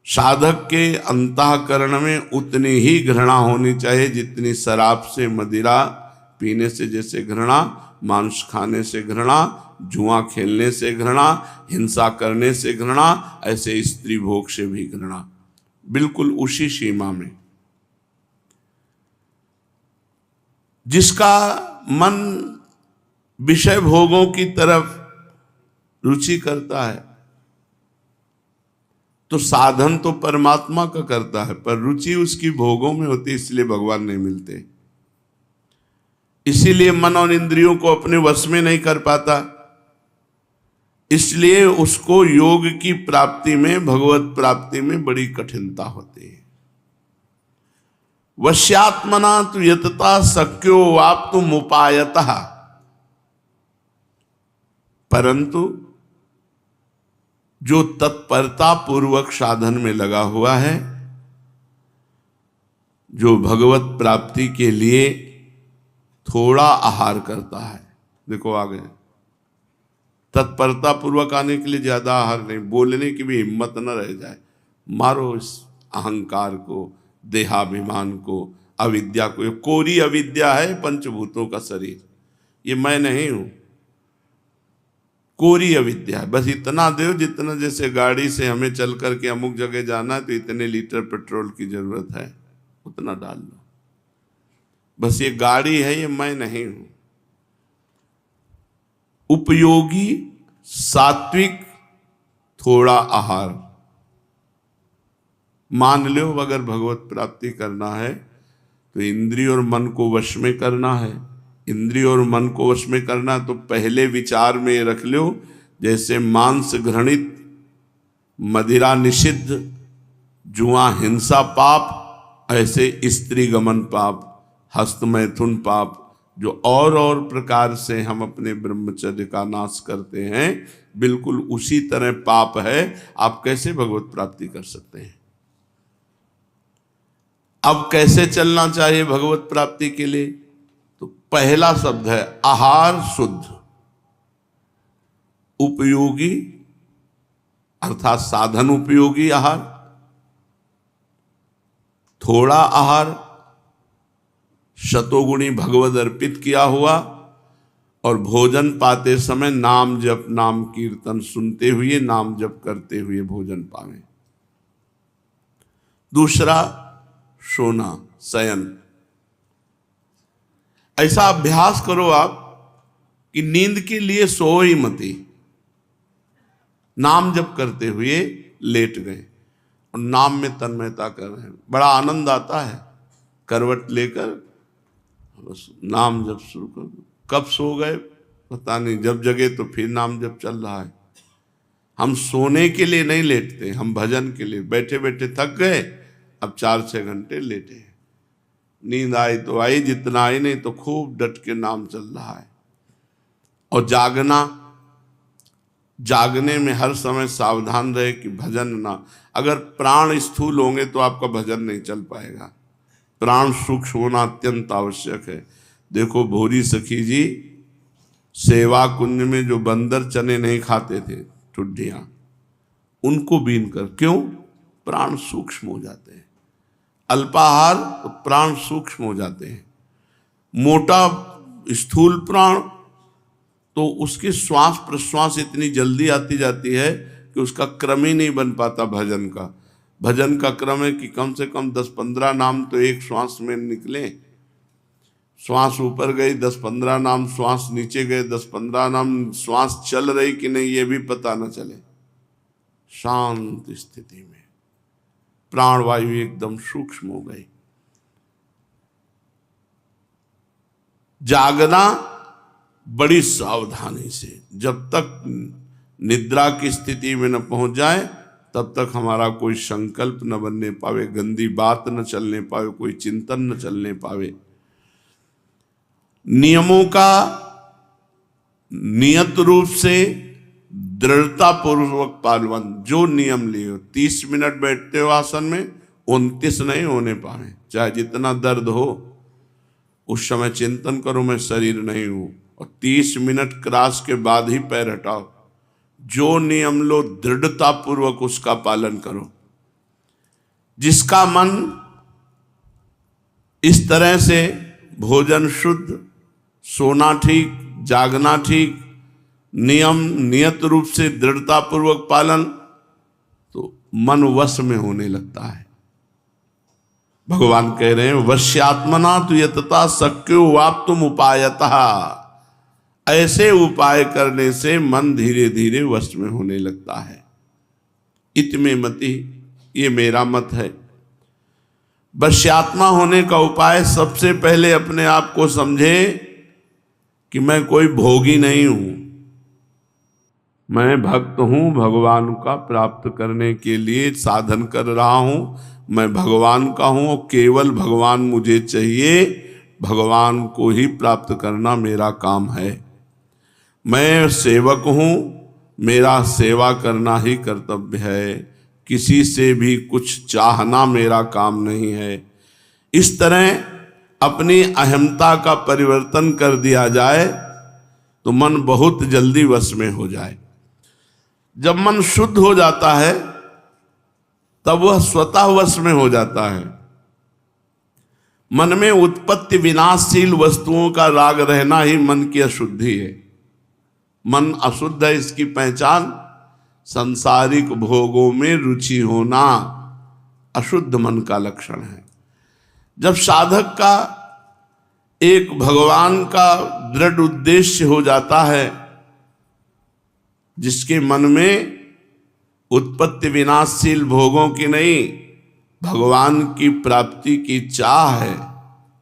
साधक के अंतःकरण में उतनी ही घृणा होनी चाहिए जितनी शराब से, मदिरा पीने से जैसे घृणा, मांस खाने से घृणा, जुआ खेलने से घृणा, हिंसा करने से घृणा, ऐसे स्त्री भोग से भी घृणा, बिल्कुल उसी सीमा में। जिसका मन विषय भोगों की तरफ रुचि करता है तो साधन तो परमात्मा का करता है, पर रुचि उसकी भोगों में होती, इसलिए भगवान नहीं मिलते। इसीलिए मन और इंद्रियों को अपने वश में नहीं कर पाता, इसलिए उसको योग की प्राप्ति में, भगवत प्राप्ति में बड़ी कठिनता होती है। वश्यात्मना तु यतता शक्यो वाप्तुम उपायतः, परंतु जो तत्परता पूर्वक साधन में लगा हुआ है, जो भगवत प्राप्ति के लिए थोड़ा आहार करता है, देखो आगे, तत्परता पूर्वक आने के लिए ज्यादा आहार नहीं, बोलने की भी हिम्मत न रह जाए, मारो इस अहंकार को, देहाभिमान को, अविद्या को। ये कोरी अविद्या है पंचभूतों का शरीर, ये मैं नहीं हूं, कोरी अविद्या है। बस इतना दो जितना, जैसे गाड़ी से हमें चल करके अमुक जगह जाना है तो इतने लीटर पेट्रोल की जरूरत है, उतना डाल लो, बस ये गाड़ी है, ये मैं नहीं हूं। उपयोगी सात्विक थोड़ा आहार, मान लो अगर भगवत प्राप्ति करना है तो इंद्रिय और मन को वश में करना है। इंद्रिय और मन को वश में करना तो पहले विचार में रख लो, जैसे मांस घृणित, मदिरा निषिद्ध, जुआ हिंसा पाप, ऐसे स्त्री गमन पाप, हस्त मैथुन पाप, जो और प्रकार से हम अपने ब्रह्मचर्य का नाश करते हैं, बिल्कुल उसी तरह पाप है। आप कैसे भगवत प्राप्ति कर सकते हैं? अब कैसे चलना चाहिए भगवत प्राप्ति के लिए? तो पहला शब्द है आहार शुद्ध, उपयोगी अर्थात साधन उपयोगी आहार, थोड़ा आहार शतोगुणी भगवद अर्पित किया हुआ, और भोजन पाते समय नाम जप, नाम कीर्तन सुनते हुए, नाम जप करते हुए भोजन पावे। दूसरा सोना, शयन। ऐसा अभ्यास करो आप कि नींद के लिए सो ही मती, नाम जप करते हुए लेट गए और नाम में तन्मयता कर रहे हैं, बड़ा आनंद आता है। करवट लेकर बस नाम जप शुरू कर दो। कब सो गए पता नहीं, जब जगे तो फिर नाम जप चल रहा है। हम सोने के लिए नहीं लेटते, हम भजन के लिए। बैठे बैठे थक गए, अब 4-6 घंटे लेटे, नींद आई तो आई, जितना आई नहीं तो खूब डट के नाम चल रहा है। और जागना, जागने में हर समय सावधान रहे कि भजन ना, अगर प्राण स्थूल होंगे तो आपका भजन नहीं चल पाएगा। प्राण सूक्ष्म होना अत्यंत आवश्यक है। देखो भोरी सखी जी सेवा कुंज में जो बंदर चने नहीं खाते थे, टुड्डियां, उनको बीन कर, क्यों? प्राण सूक्ष्म हो जाते हैं। अल्पाहार तो प्राण सूक्ष्म हो जाते हैं। मोटा स्थूल प्राण तो उसकी श्वास प्रश्वास इतनी जल्दी आती जाती है कि उसका क्रम ही नहीं बन पाता भजन का। भजन का क्रम है कि कम से कम 10-15 नाम तो एक श्वास में निकले। श्वास ऊपर गई 10-15 नाम, श्वास नीचे गए 10-15 नाम, श्वास चल रही कि नहीं ये भी पता न चले। शांत स्थिति में प्राणवायु एकदम सूक्ष्म हो गई। जागना बड़ी सावधानी से, जब तक निद्रा की स्थिति में न पहुंच जाए तब तक हमारा कोई संकल्प न बनने पावे, गंदी बात न चलने पावे, कोई चिंतन न चलने पावे। नियमों का नियत रूप से दृढ़ता पूर्वक पालन। जो नियम लिए, 30 मिनट बैठते हो आसन में, 29 नहीं होने पाए, चाहे जितना दर्द हो, उस समय चिंतन करो मैं शरीर नहीं हूं, और 30 मिनट क्रॉस के बाद ही पैर हटाओ। जो नियम लो दृढ़ता पूर्वक उसका पालन करो। जिसका मन इस तरह से भोजन शुद्ध, सोना ठीक, जागना ठीक, नियम नियत रूप से दृढ़ता पूर्वक पालन, तो मन वश में होने लगता है। भगवान कह रहे हैं वश्यात्मना तु यतता शक्यो वाप्तुम उपायतः। ऐसे उपाय करने से मन धीरे धीरे वश में होने लगता है। इतमे मति, ये मेरा मत है। वश्यात्मा होने का उपाय सबसे पहले अपने आप को समझे कि मैं कोई भोगी नहीं हूं, मैं भक्त हूं, भगवान का प्राप्त करने के लिए साधन कर रहा हूं, मैं भगवान का हूं और केवल भगवान मुझे चाहिए, भगवान को ही प्राप्त करना मेरा काम है। मैं सेवक हूं, मेरा सेवा करना ही कर्तव्य है, किसी से भी कुछ चाहना मेरा काम नहीं है। इस तरह अपनी अहमता का परिवर्तन कर दिया जाए तो मन बहुत जल्दी वश में हो जाए। जब मन शुद्ध हो जाता है तब वह स्वतः वश में हो जाता है। मन में उत्पत्ति विनाशशील वस्तुओं का राग रहना ही मन की अशुद्धि है। मन अशुद्ध है, इसकी पहचान सांसारिक भोगों में रुचि होना अशुद्ध मन का लक्षण है। जब साधक का एक भगवान का दृढ़ उद्देश्य हो जाता है, जिसके मन में उत्पत्ति विनाशशील भोगों की नहीं, भगवान की प्राप्ति की चाह है,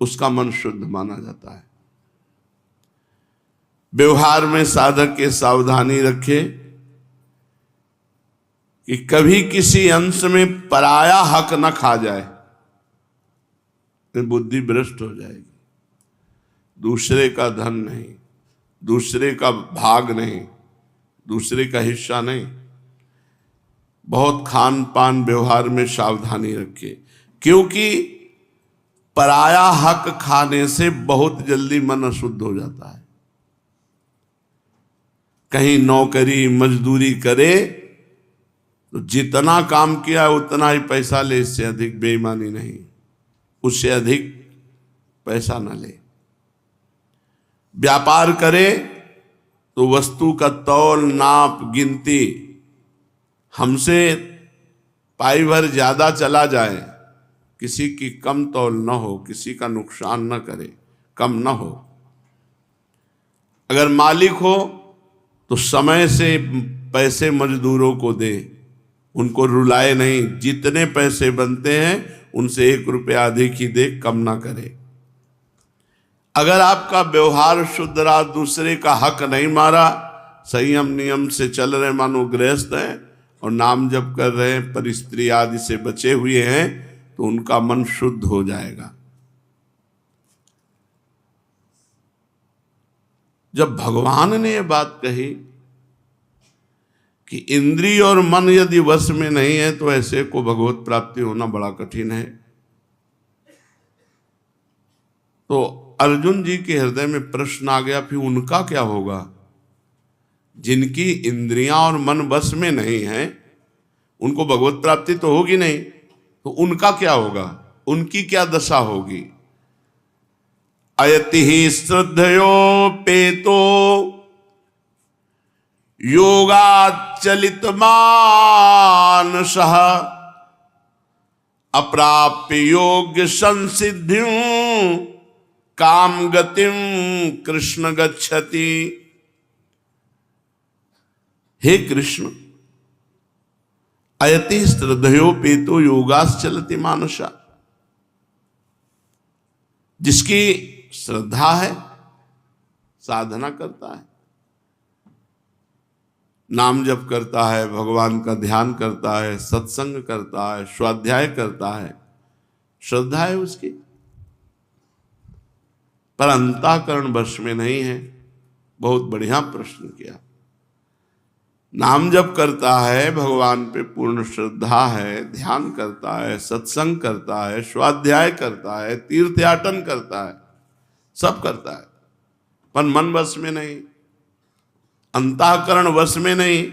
उसका मन शुद्ध माना जाता है। व्यवहार में साधक के सावधानी रखे कि कभी किसी अंश में पराया हक न खा जाए, तो बुद्धि भ्रष्ट हो जाएगी। दूसरे का धन नहीं, दूसरे का भाग नहीं, दूसरे का हिस्सा नहीं। बहुत खान पान व्यवहार में सावधानी रखे, क्योंकि पराया हक खाने से बहुत जल्दी मन अशुद्ध हो जाता है। कहीं नौकरी मजदूरी करे तो जितना काम किया उतना ही पैसा ले, इससे अधिक बेईमानी नहीं, उससे अधिक पैसा न ले। व्यापार करे तो वस्तु का तौल नाप गिनती, हमसे पाई भर ज्यादा चला जाए, किसी की कम तौल न हो, किसी का नुकसान न करे, कम न हो। अगर मालिक हो तो समय से पैसे मजदूरों को दे, उनको रुलाए नहीं। जितने पैसे बनते हैं उनसे 1 रुपया अधिक ही दे, कम ना करे। अगर आपका व्यवहार शुद्ध रहा, दूसरे का हक नहीं मारा, संयम नियम से चल रहे, मानो गृहस्थ हैं और नाम जप कर रहे हैं, पर स्त्री आदि से बचे हुए हैं, तो उनका मन शुद्ध हो जाएगा। जब भगवान ने यह बात कही कि इंद्रिय और मन यदि वश में नहीं है तो ऐसे को भगवत प्राप्ति होना बड़ा कठिन है, तो अर्जुन जी के हृदय में प्रश्न आ गया, फिर उनका क्या होगा? जिनकी इंद्रियां और मन वश में नहीं है, उनको भगवत प्राप्ति तो होगी नहीं, तो उनका क्या होगा? उनकी क्या दशा होगी? अयति ही श्रद्धयोपेतो योगाचलित मानसः अप्राप्य योग्य संसिद्धिं काम गतिम कृष्ण गच्छति। हे कृष्ण, अयति श्रद्धयोपेतो योगाश्चलति मानसा, जिसकी श्रद्धा है, साधना करता है, नाम जप करता है, भगवान का ध्यान करता है, सत्संग करता है, स्वाध्याय करता है, श्रद्धा है उसकी, पर अंतःकरण वश में नहीं है। बहुत बढ़िया प्रश्न किया। नाम जप करता है, भगवान पे पूर्ण श्रद्धा है, ध्यान करता है, सत्संग करता है, स्वाध्याय करता है, तीर्थयाटन करता है, सब करता है, पर मन वश में नहीं, अंतःकरण वश में नहीं।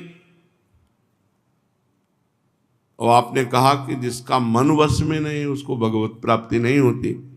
और आपने कहा कि जिसका मन वश में नहीं उसको भगवत प्राप्ति नहीं होती।